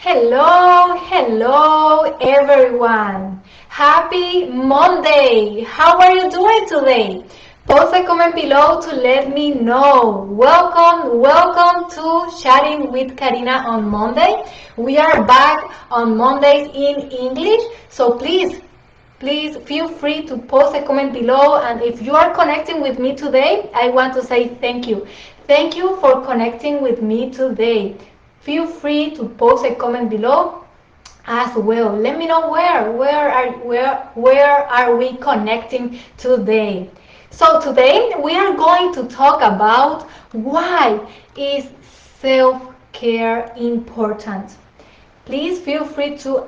Hello everyone. Happy Monday. How are you doing today? Post a comment below to let me know. Welcome to Chatting with Karina on Monday. We are back on Mondays in English, so please feel free to post a comment below, and if you are connecting with me today, I want to say thank you. Thank you for connecting with me today. Feel free to post a comment below as well. Let me know where are we connecting today. So today we are going to talk about why is self-care important. Please feel free to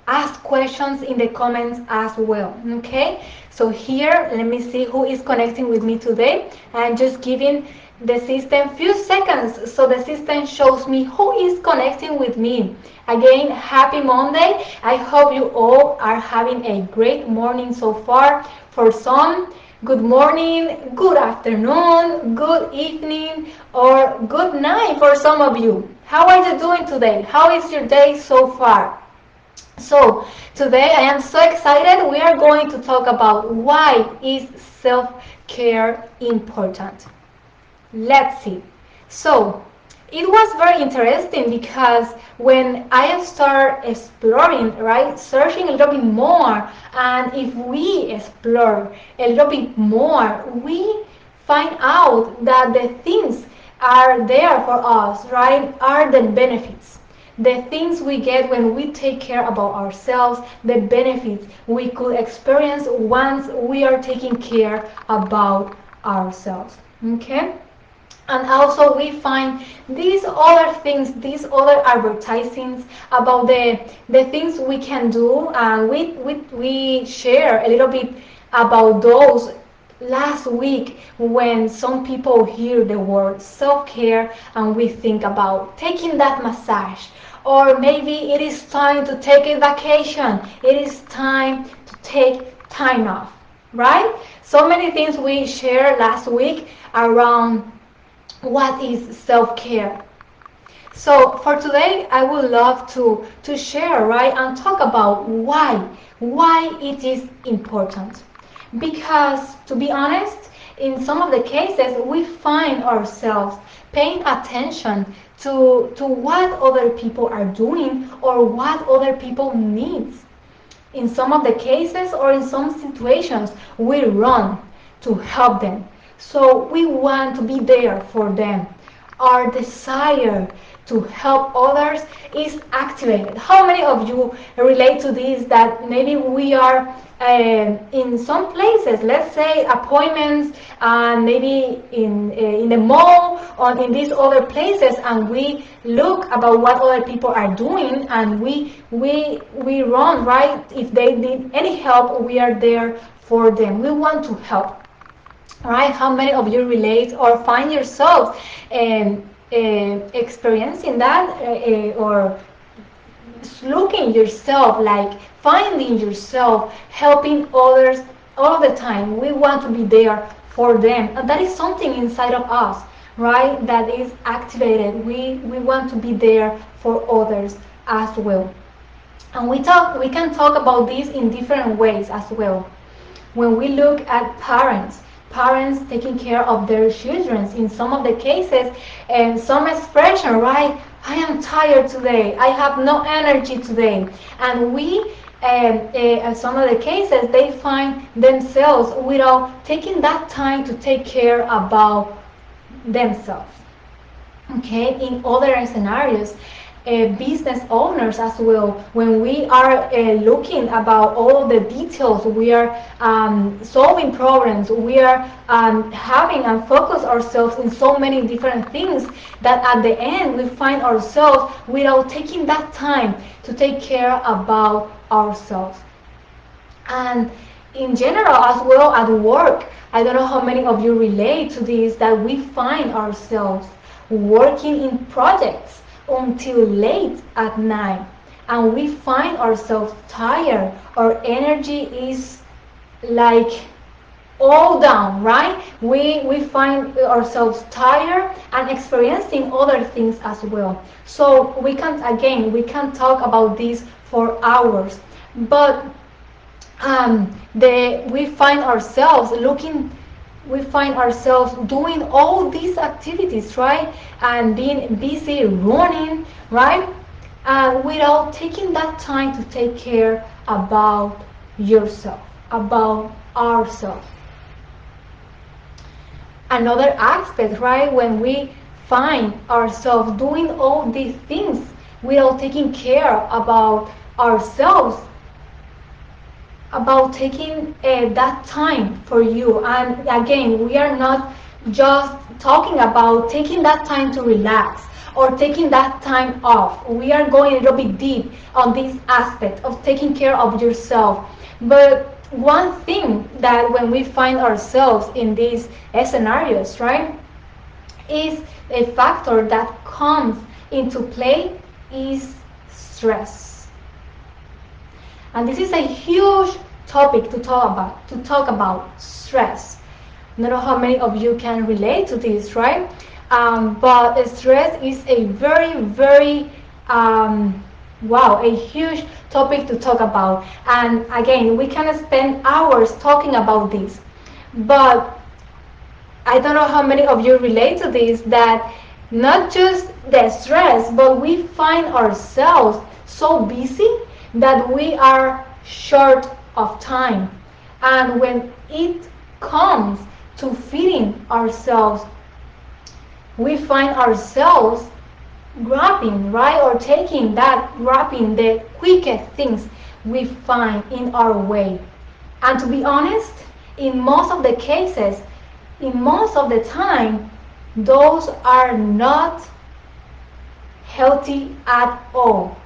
ask questions in the comments as well. Okay, so here let me see who is connecting with me today. I'm just giving the system few seconds so the system shows me who is connecting with me. Again, happy Monday. I hope you all are having a great morning so far. For some, good morning, good afternoon, good evening, or good night for some of you. How are you doing today? How is your day so far? So today I am so excited. We are going to talk about why is self-care important. Let's see. So it was very interesting because when I start exploring, right, searching a little bit more, and if we explore a little bit more, we find out that the things are there for us, right, are the benefits. The things we get when we take care about ourselves, the benefits we could experience once we are taking care about ourselves. Okay? And also we find these other things, these other advertisings about the things we can do, and we share a little bit about those last week when some people hear the word self-care and we think about taking that massage, or maybe it is time to take a vacation, it is time to take time off, right? So many things we shared last week around what is self-care. So for today, I would love to share, right, and talk about why it is important. Because to be honest, in some of the cases, we find ourselves paying attention to what other people are doing or what other people need. In some of the cases or in some situations, we run to help them. So we want to be there for them. Our desire to help others is activated. How many of you relate to this, that maybe we are in some places, let's say appointments, and maybe in the mall or in these other places, and we look about what other people are doing, and we run, right? If they need any help, we are there for them. We want to help. Right? How many of you relate or find yourselves experiencing that, or looking yourself, like finding yourself helping others all the time? We want to be there for them, and that is something inside of us, right? That is activated. We want to be there for others as well. And we can talk about this in different ways as well. When we look at parents taking care of their children, in some of the cases, and some expression, right? I am tired today, I have no energy today. And in some of the cases, they find themselves without taking that time to take care about themselves. Okay, in other scenarios, business owners as well, when we are looking about all the details, we are solving problems, we are having and focus ourselves in so many different things, that at the end we find ourselves without taking that time to take care about ourselves. And in general as well, at work, I don't know how many of you relate to this, that we find ourselves working in projects until late at night, and we find ourselves tired. Our energy is like all down, right? We find ourselves tired and experiencing other things as well. So we can talk about this for hours, but we find ourselves doing all these activities, right? And being busy running, right? Without taking that time to take care about yourself, about ourselves. Another aspect, right? When we find ourselves doing all these things without taking care about ourselves, about taking that time for you. And again, we are not just talking about taking that time to relax or taking that time off. We are going a little bit deep on this aspect of taking care of yourself. But one thing that when we find ourselves in these scenarios, right, is a factor that comes into play is stress. And this is a huge topic to talk about stress. I don't know how many of you can relate to this, right? But stress is a very wow, a huge topic to talk about. And again, we can spend hours talking about this. But I don't know how many of you relate to this, that not just the stress, but we find ourselves so busy that we are short of time. And when it comes to feeding ourselves, we find ourselves grabbing, right? Or grabbing the quickest things we find in our way. And to be honest, in most of the cases, in most of the time, those are not healthy at all.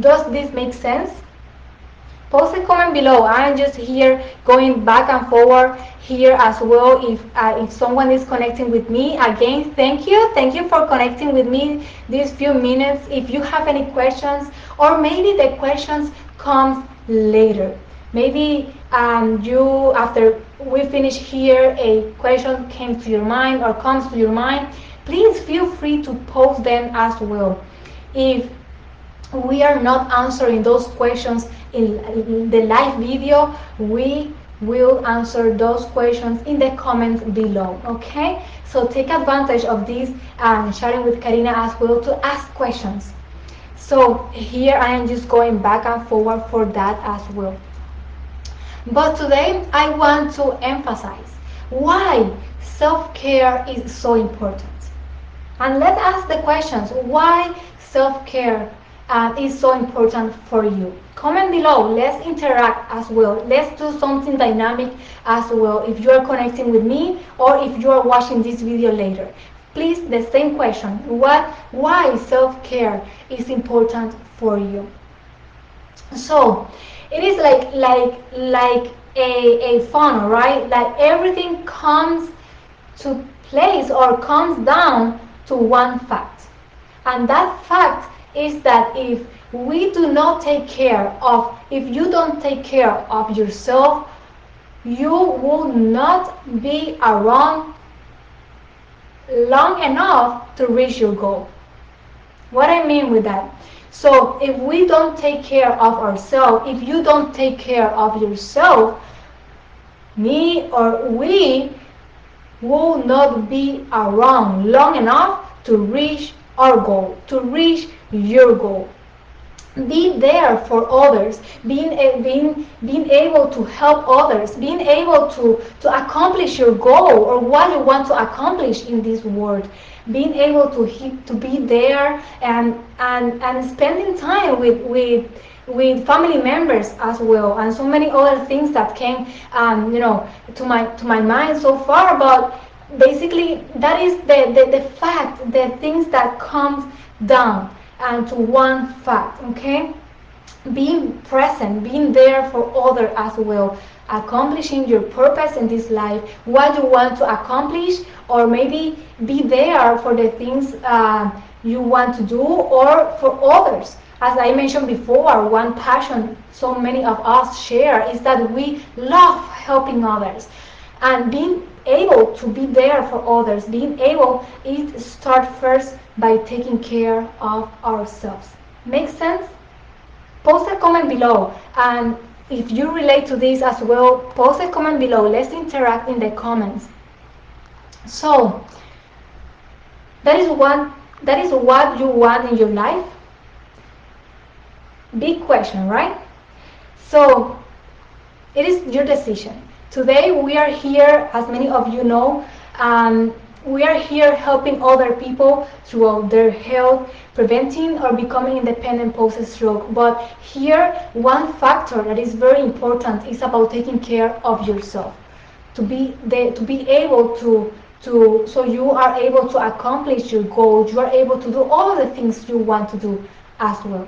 Does this make sense? Post a comment below. I'm just here going back and forward here as well. If someone is connecting with me, again, thank you for connecting with me these few minutes. If you have any questions, or maybe the questions comes later. Maybe you, after we finish here, a question came to your mind or comes to your mind. Please feel free to post them as well. If we are not answering those questions in the live video, we will answer those questions in the comments below. Okay, so take advantage of this sharing with Karina as well to ask questions. So here I am just going back and forward for that as well. But today I want to emphasize why self-care is so important. And let's ask the questions, why self-care is so important for you. Comment below, let's interact as well. Let's do something dynamic as well if you are connecting with me or if you are watching this video later. Please, the same question, why self-care is important for you. So it is like a funnel, right? Like everything comes to place or comes down to one fact. And that fact is that if you don't take care of yourself, you will not be around long enough to reach your goal. What I mean with that? So if we don't take care of ourselves, if you don't take care of yourself, me or we will not be around long enough to reach our goal, to reach your goal. Be there for others, being able to help others, being able to accomplish your goal or what you want to accomplish in this world, being able to be there and spending time with family members as well, and so many other things that came to my mind so far. But basically that is the fact, the things that comes down and to one fact. Okay, being present, being there for others as well, accomplishing your purpose in this life, what you want to accomplish, or maybe be there for the things you want to do or for others. As I mentioned before, one passion so many of us share is that we love helping others. And being able to be there for others, being able, it start first by taking care of ourselves. Make sense? Post a comment below, and if you relate to this as well, post a comment below. Let's interact in the comments. So that is one that is what you want in your life. Big question, right? So it is your decision. Today we are here, as many of you know, we are here helping other people throughout their health, preventing or becoming independent post-stroke. But here, one factor that is very important is about taking care of yourself. To be able to so you are able to accomplish your goals, you are able to do all of the things you want to do as well.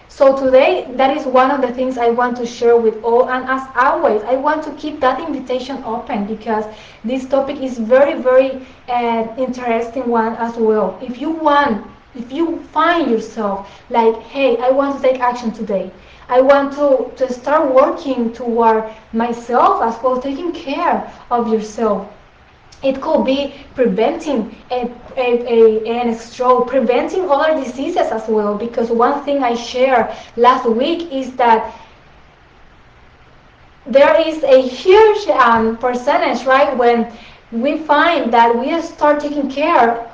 So today, that is one of the things I want to share with all. And as always, I want to keep that invitation open because this topic is very, very interesting one as well. If you find yourself like, hey, I want to take action today. I want to start working toward myself as well, taking care of yourself. It could be preventing a stroke, preventing other diseases as well. Because one thing I shared last week is that there is a huge percentage, right, when we find that we start taking care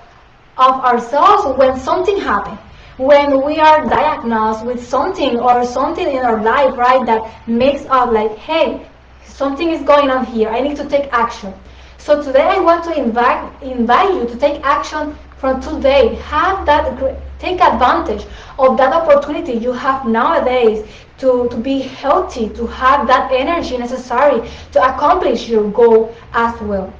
of ourselves when something happens. When we are diagnosed with something or something in our life, right, that makes us like, hey, something is going on here. I need to take action. So today I want to invite you to take action from today. Take advantage of that opportunity you have nowadays to be healthy, to have that energy necessary to accomplish your goal as well.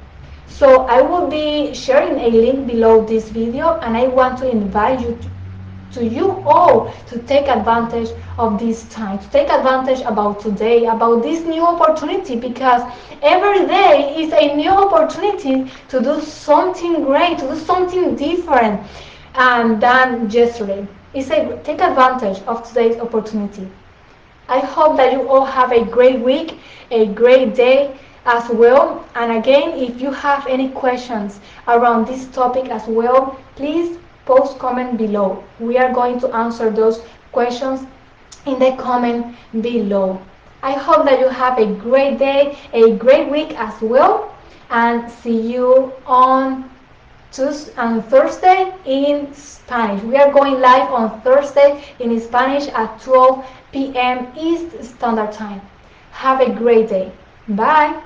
So I will be sharing a link below this video, and I want to invite you all to take advantage of this time, to take advantage about today, about this new opportunity, because every day is a new opportunity to do something great, to do something different than yesterday. Take advantage of today's opportunity. I hope that you all have a great week, a great day as well. And again, if you have any questions around this topic as well, please post comment below. We are going to answer those questions in the comment below. I hope that you have a great day, a great week as well, and see you on Thursday in Spanish. We are going live on Thursday in Spanish at 12 p.m. East Standard Time. Have a great day. Bye.